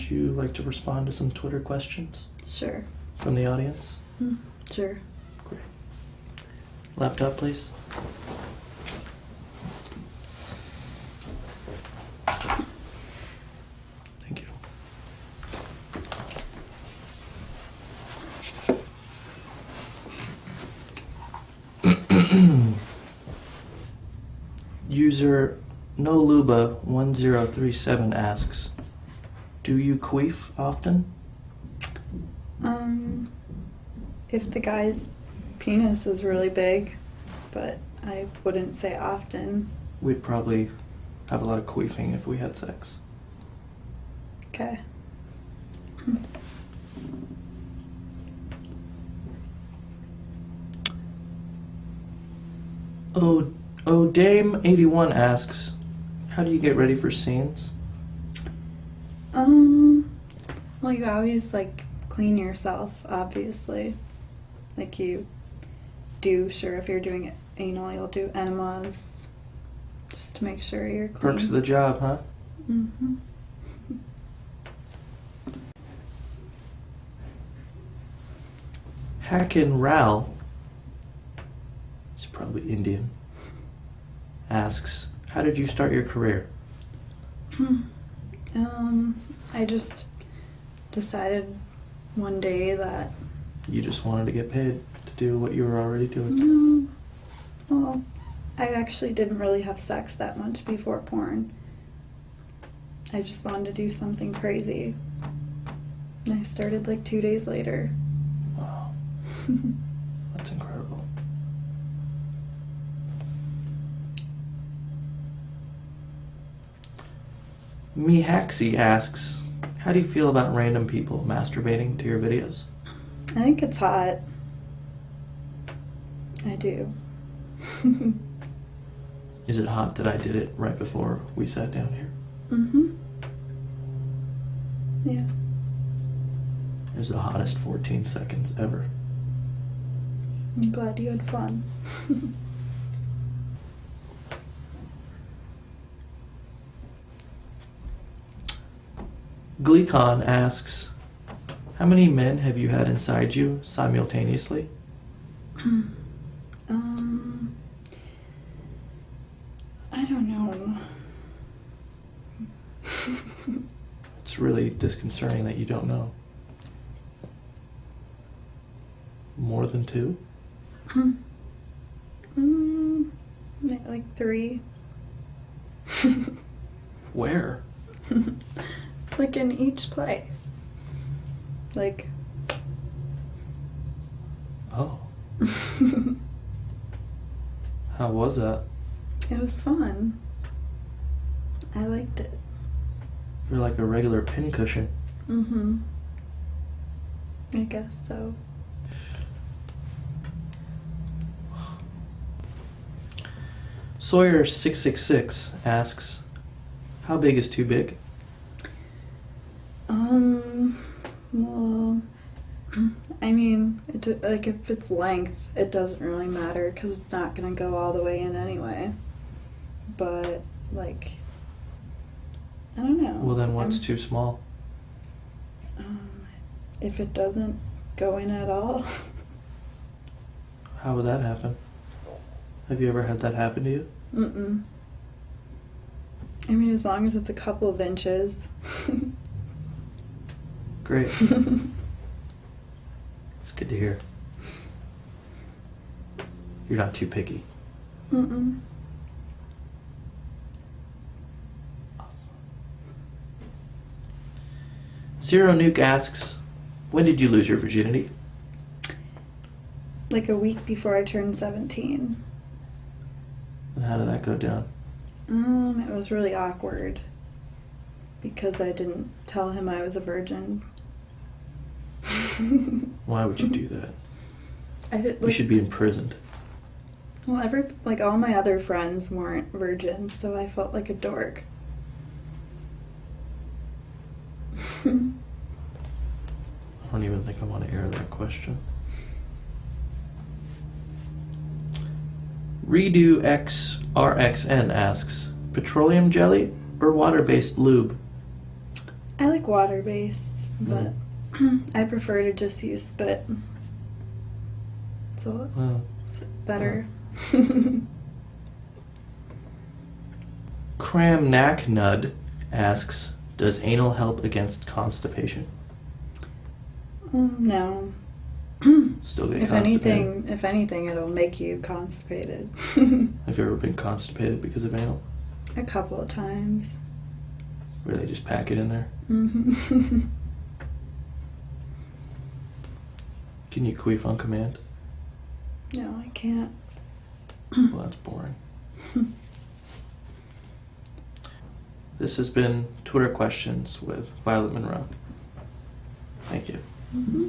would you like to respond to some Twitter questions Sure. from the audience? Sure. Great. Laptop, please. Thank you. User NoLuba1037 asks, do you queef often? If the guy's penis is really big, but I wouldn't say often. We'd probably have a lot of queefing if we had sex. Okay. Dame81 asks, how do you get ready for scenes? Well, you always, like, clean yourself, obviously. Like, you do, sure, if you're doing anal, you'll do enemas, just to make sure you're clean. Perks of the job, huh? Mm-hmm. Hackin Ral, he's probably Indian, asks, how did you start your career? I just decided one day that... You just wanted to get paid to do what you were already doing? Well, I actually didn't really have sex that much before porn. I just wanted to do something crazy. And I started like 2 days later. Wow. That's incredible. Mihaxi asks, how do you feel about random people masturbating to your videos? I think it's hot. I do. Is it hot that I did it right before we sat down here? Mm-hmm. Yeah. It was the hottest 14 seconds ever. I'm glad you had fun. Gleecon asks, how many men have you had inside you simultaneously? I don't know. It's really disconcerting that you don't know. More than 2? Like 3. Where? Like in each place. Like... Oh. How was that? It was fun. I liked it. You're like a regular pincushion. Mm-hmm. I guess so. Sawyer666 asks, how big is too big? Well, I mean, like if it's length, it doesn't really matter because it's not going to go all the way in anyway. But, like, I don't know. Well, then what's too small? If it doesn't go in at all. How would that happen? Have you ever had that happen to you? Mm-mm. I mean, as long as it's a couple of inches. Great. It's good to hear. You're not too picky. Mm-mm. Zero Nuke asks, when did you lose your virginity? Like a week before I turned 17. And how did that go down? It was really awkward because I didn't tell him I was a virgin. Why would you do that? I did. You Like, should be imprisoned. well, all my other friends weren't virgins, so I felt like a dork. I don't even think I want to air that question. Redo XRXN asks, petroleum jelly or water-based lube? I like water based, but I prefer to just use spit. Well, It's better. Cram Knack Nud asks, does anal help against constipation? No. Still get If constipated? if anything, it'll make you constipated. Have you ever been constipated because of anal? A couple of times. Where they just pack it in there? Mm-hmm. Can you queef on command? No, I can't. Well, that's boring. This has been Twitter Questions with Violet Monroe. Thank you. Mm-hmm.